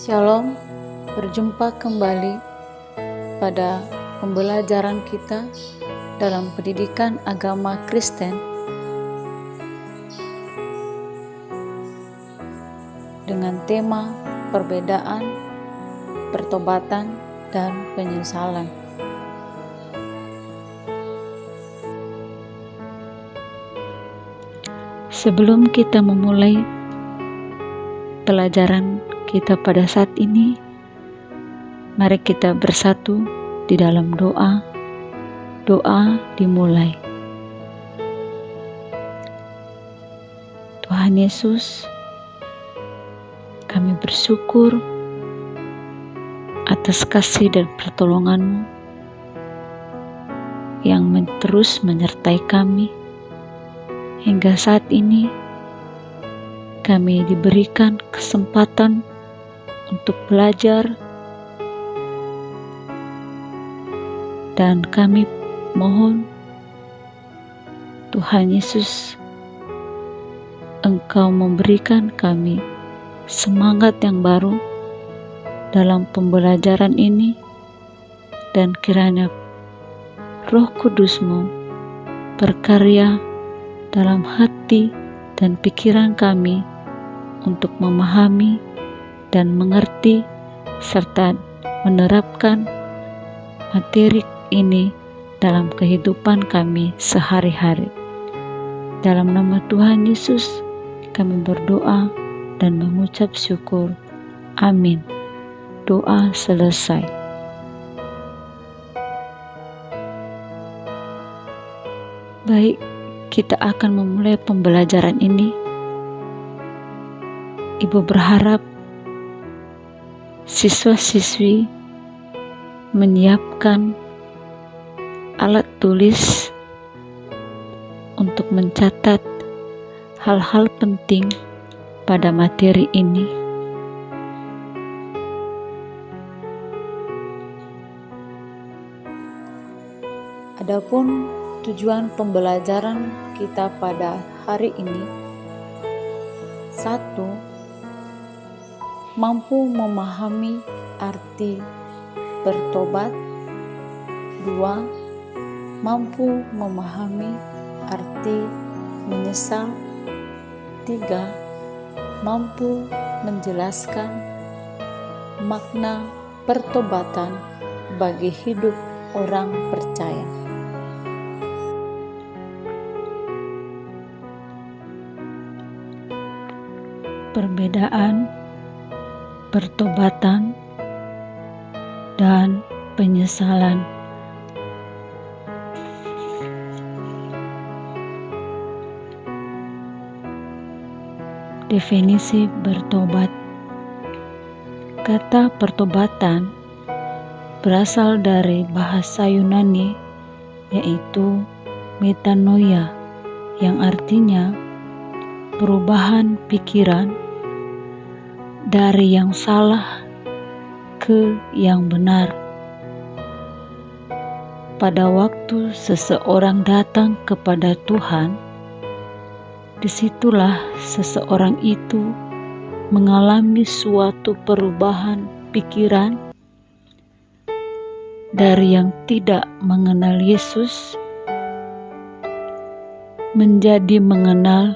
Shalom, berjumpa kembali pada pembelajaran kita dalam pendidikan agama Kristen dengan tema perbedaan, pertobatan, dan penyesalan. Sebelum kita memulai pelajaran kita pada saat ini, mari kita bersatu di dalam doa. Doa dimulai. Tuhan Yesus, kami bersyukur atas kasih dan pertolongan-Mu yang terus menyertai kami hingga saat ini. Kami diberikan kesempatan untuk belajar, dan kami mohon Tuhan Yesus, Engkau memberikan kami semangat yang baru dalam pembelajaran ini, dan kiranya Roh Kudus-Mu berkarya dalam hati dan pikiran kami untuk memahami dan mengerti serta menerapkan materi ini dalam kehidupan kami sehari-hari. Dalam nama Tuhan Yesus kami berdoa dan mengucap syukur. Amin. Doa selesai. Baik, kita akan memulai pembelajaran ini. Ibu berharap siswa-siswi menyiapkan alat tulis untuk mencatat hal-hal penting pada materi ini. Adapun tujuan pembelajaran kita pada hari ini: 1. Mampu memahami arti bertobat. 2. Mampu memahami arti menyesal. 3. Mampu menjelaskan makna pertobatan bagi hidup orang percaya. Perbedaan, pertobatan, dan penyesalan. Definisi bertobat. Kata pertobatan berasal dari bahasa Yunani, yaitu metanoia, yang artinya perubahan pikiran dari yang salah ke yang benar. Pada waktu seseorang datang kepada Tuhan, disitulah seseorang itu mengalami suatu perubahan pikiran dari yang tidak mengenal Yesus menjadi mengenal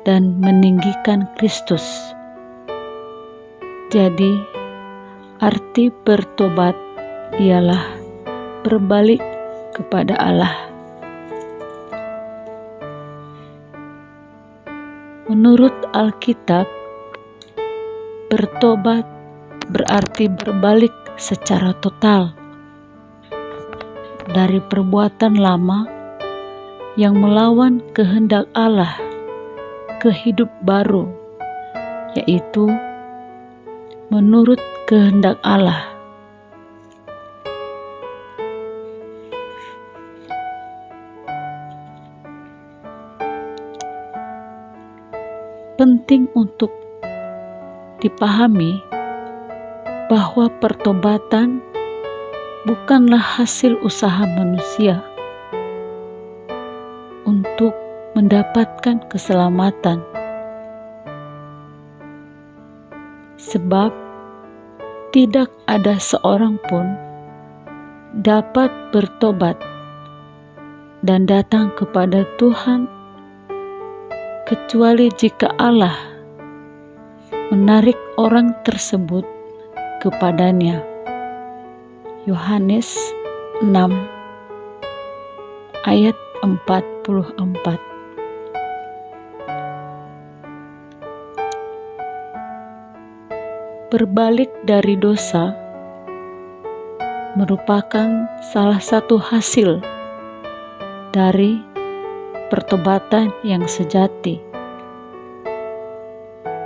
dan meninggikan Kristus. Jadi, arti bertobat ialah berbalik kepada Allah. Menurut Alkitab, bertobat berarti berbalik secara total dari perbuatan lama yang melawan kehendak Allah ke hidup baru, yaitu menurut kehendak Allah. Penting untuk dipahami bahwa pertobatan bukanlah hasil usaha manusia untuk mendapatkan keselamatan, sebab tidak ada seorang pun dapat bertobat dan datang kepada Tuhan kecuali jika Allah menarik orang tersebut kepadanya. Yohanes 6 ayat 44. Berbalik dari dosa merupakan salah satu hasil dari pertobatan yang sejati,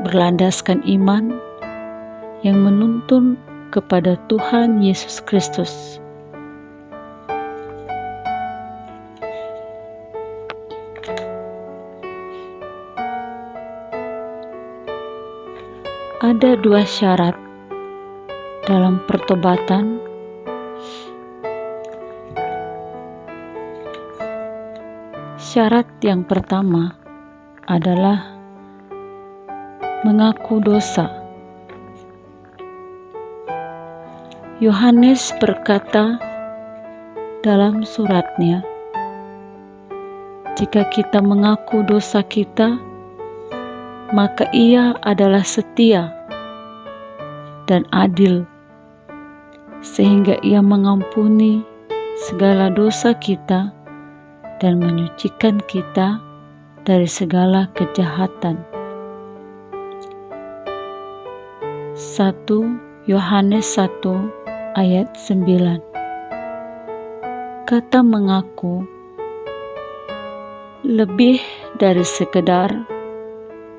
berlandaskan iman yang menuntun kepada Tuhan Yesus Kristus. Ada dua syarat dalam pertobatan. Syarat yang pertama adalah mengaku dosa. Yohanes berkata dalam suratnya, "Jika kita mengaku dosa kita, maka Ia adalah setia dan adil, sehingga Ia mengampuni segala dosa kita dan menyucikan kita dari segala kejahatan." 1 Yohanes 1 ayat 9. Kata mengaku lebih dari sekedar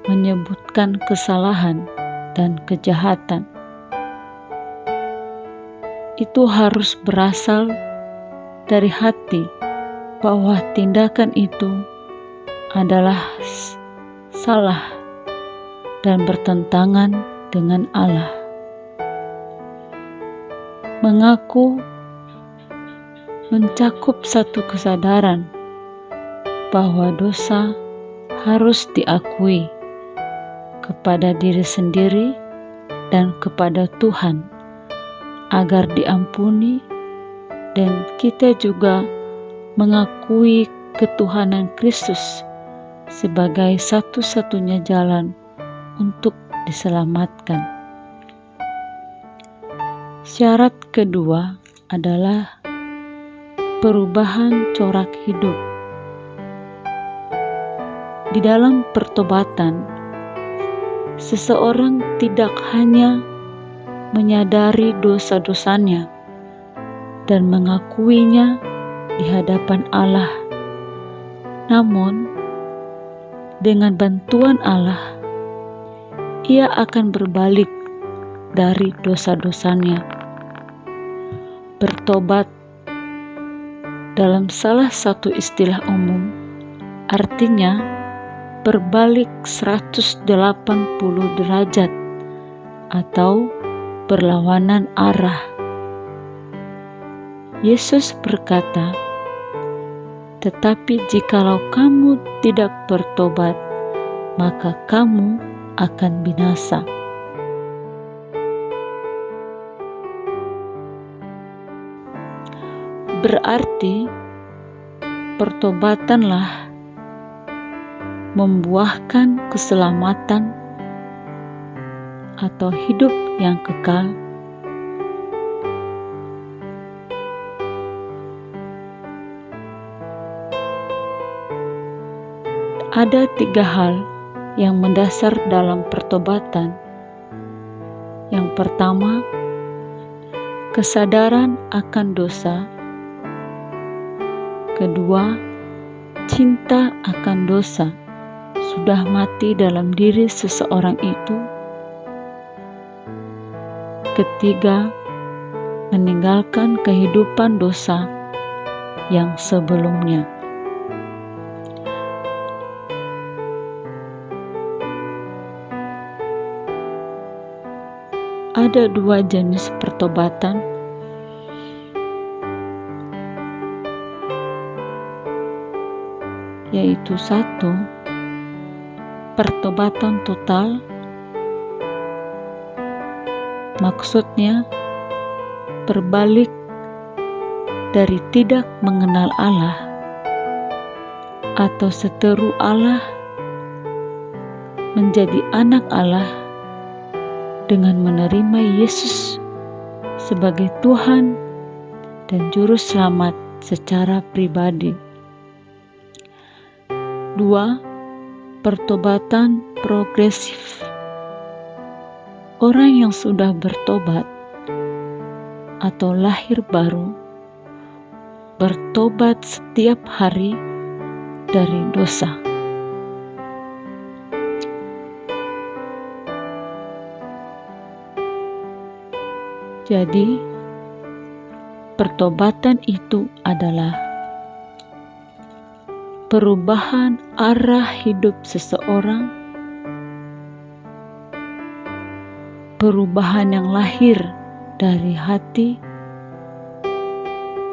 menyebutkan kesalahan dan kejahatan. Itu harus berasal dari hati bahwa tindakan itu adalah salah dan bertentangan dengan Allah. Mengaku mencakup satu kesadaran bahwa dosa harus diakui kepada diri sendiri dan kepada Tuhan agar diampuni, dan kita juga mengakui ketuhanan Kristus sebagai satu-satunya jalan untuk diselamatkan. Syarat kedua adalah perubahan corak hidup. Di dalam pertobatan, seseorang tidak hanya menyadari dosa-dosanya dan mengakuinya di hadapan Allah, namun dengan bantuan Allah, ia akan berbalik dari dosa-dosanya. Bertobat dalam salah satu istilah umum artinya berbalik 180 derajat atau berlawanan arah. Yesus berkata, "Tetapi jikalau kamu tidak bertobat, maka kamu akan binasa." Berarti pertobatanlah membuahkan keselamatan atau hidup yang kekal. Ada 3 hal yang mendasar dalam pertobatan. Yang pertama, kesadaran akan dosa. Kedua, cinta akan dosa sudah mati dalam diri seseorang itu. Ketiga, meninggalkan kehidupan dosa yang sebelumnya. Ada 2 jenis pertobatan, yaitu 1, pertobatan total, Maksudnya, berbalik dari tidak mengenal Allah atau seteru Allah menjadi anak Allah dengan menerima Yesus sebagai Tuhan dan Juru Selamat secara pribadi. 2. Pertobatan progresif. Orang yang sudah bertobat atau lahir baru bertobat setiap hari dari dosa. Jadi, pertobatan itu adalah perubahan arah hidup seseorang, perubahan yang lahir dari hati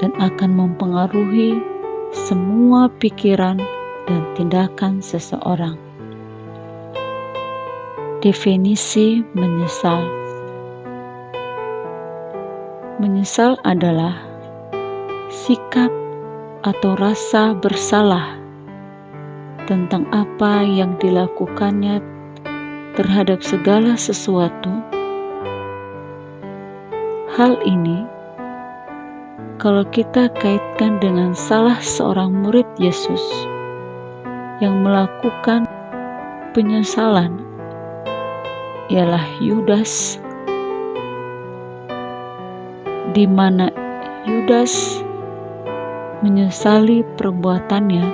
dan akan mempengaruhi semua pikiran dan tindakan seseorang. Definisi menyesal. Menyesal adalah sikap atau rasa bersalah tentang apa yang dilakukannya terhadap segala sesuatu. Hal ini, kalau kita kaitkan dengan salah seorang murid Yesus yang melakukan penyesalan, ialah Yudas, di mana Yudas menyesali perbuatannya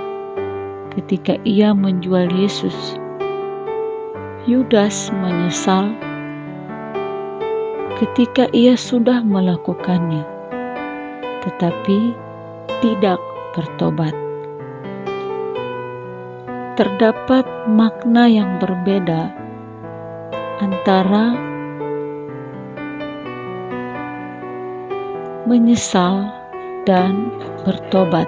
ketika ia menjual Yesus. Yudas menyesal ketika ia sudah melakukannya, tetapi tidak bertobat. Terdapat makna yang berbeda antara menyesal dan bertobat.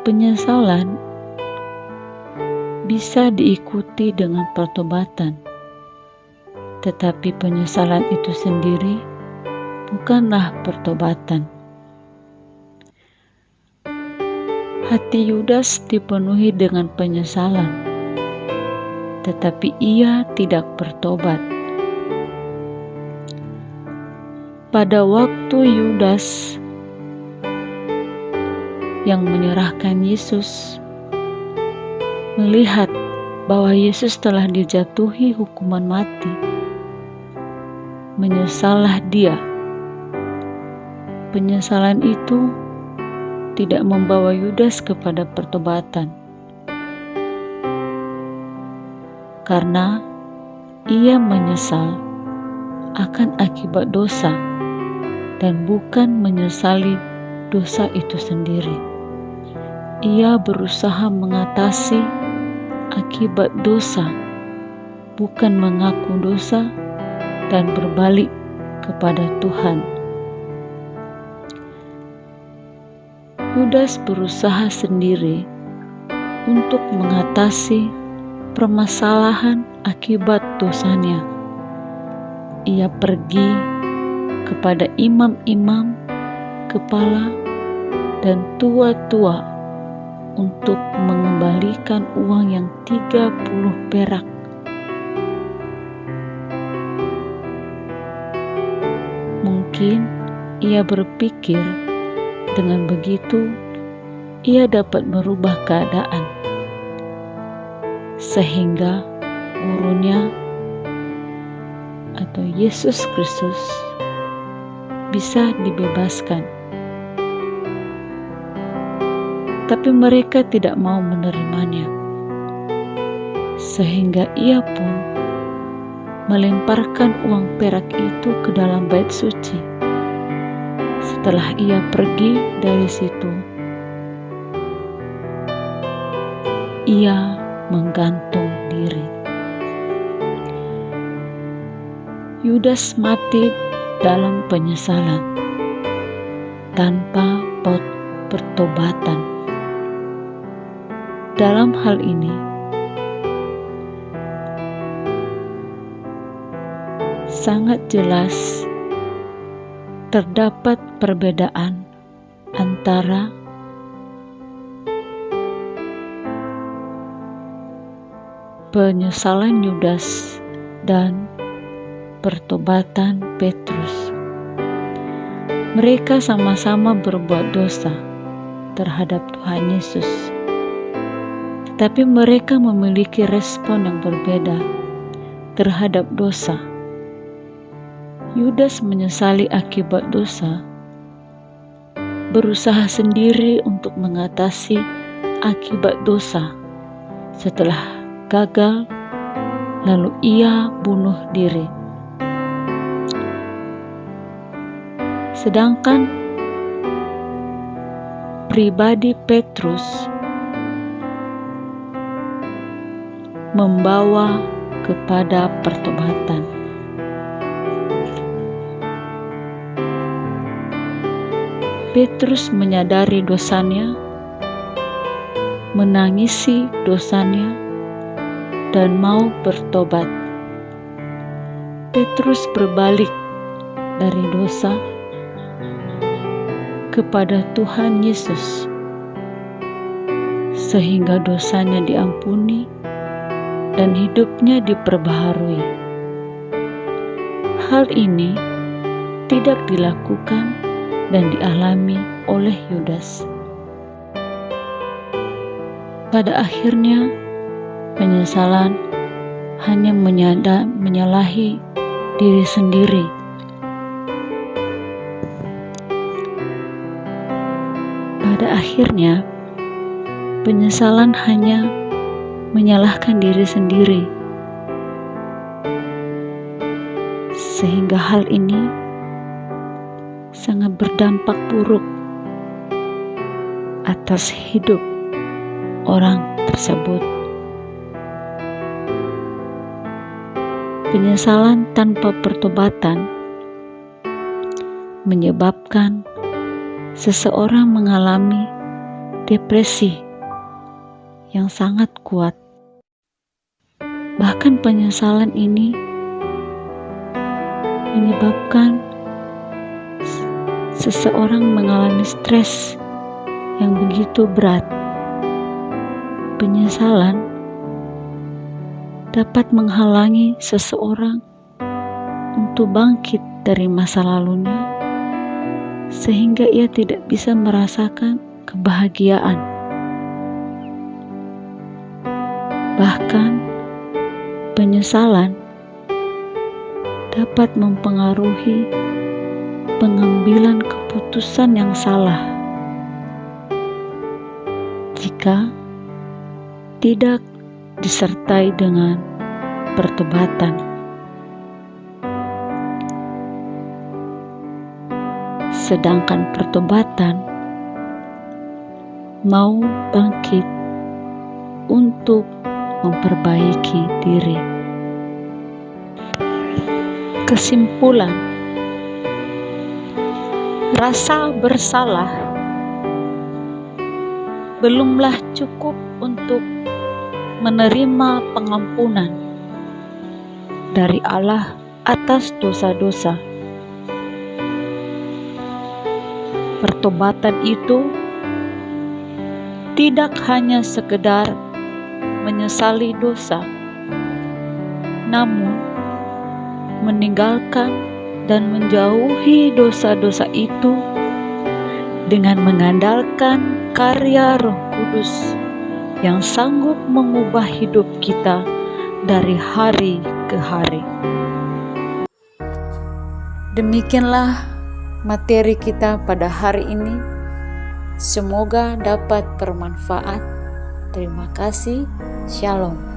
Penyesalan bisa diikuti dengan pertobatan, tetapi penyesalan itu sendiri bukanlah pertobatan. Hati Yudas dipenuhi dengan penyesalan, tetapi ia tidak bertobat. Pada waktu Yudas yang menyerahkan Yesus melihat bahwa Yesus telah dijatuhi hukuman mati, menyesallah dia. Penyesalan itu tidak membawa Yudas kepada pertobatan, karena ia menyesal akan akibat dosa dan bukan menyesali dosa itu sendiri. Ia berusaha mengatasi akibat dosa, bukan mengaku dosa dan berbalik kepada Tuhan. Yudas berusaha sendiri untuk mengatasi permasalahan akibat dosanya. Ia pergi kepada imam-imam, kepala, dan tua-tua untuk mengembalikan uang yang 30 perak. Mungkin ia berpikir dengan begitu ia dapat merubah keadaan, sehingga gurunya atau Yesus Kristus bisa dibebaskan. Tapi mereka tidak mau menerimanya, sehingga ia pun melemparkan uang perak itu ke dalam bait suci. Setelah ia pergi dari situ, ia menggantung diri. Yudas mati dalam penyesalan tanpa pertobatan. Dalam hal ini, sangat jelas terdapat perbedaan antara penyesalan Yudas dan pertobatan Petrus. Mereka sama-sama berbuat dosa terhadap Tuhan Yesus, tetapi mereka memiliki respon yang berbeda terhadap dosa. Yudas menyesali akibat dosa, berusaha sendiri untuk mengatasi akibat dosa. Setelah gagal, lalu ia bunuh diri. Sedangkan pribadi Petrus membawa kepada pertobatan. Petrus menyadari dosanya, menangisi dosanya, dan mau bertobat. Petrus berbalik dari dosa kepada Tuhan Yesus, sehingga dosanya diampuni dan hidupnya diperbaharui. Hal ini tidak dilakukan dan dialami oleh Yudas. Pada akhirnya, penyesalan hanya menyalahi diri sendiri. Pada akhirnya, penyesalan hanya menyalahkan diri sendiri, sehingga hal ini sangat berdampak buruk atas hidup orang tersebut. Penyesalan tanpa pertobatan menyebabkan seseorang mengalami depresi yang sangat kuat. Bahkan penyesalan ini menyebabkan seseorang mengalami stres yang begitu berat. Penyesalan dapat menghalangi seseorang untuk bangkit dari masa lalunya, sehingga ia tidak bisa merasakan kebahagiaan. Bahkan penyesalan dapat mempengaruhi pengambilan keputusan yang salah jika tidak disertai dengan pertobatan. Sedangkan pertobatan mau bangkit untuk memperbaiki diri. Kesimpulan, rasa bersalah belumlah cukup untuk menerima pengampunan dari Allah atas dosa-dosa. Pertobatan itu tidak hanya sekedar menyesali dosa, namun meninggalkan dan menjauhi dosa-dosa itu dengan mengandalkan karya Roh Kudus yang sanggup mengubah hidup kita dari hari ke hari. Demikianlah materi kita pada hari ini. Semoga dapat bermanfaat. Terima kasih. Shalom.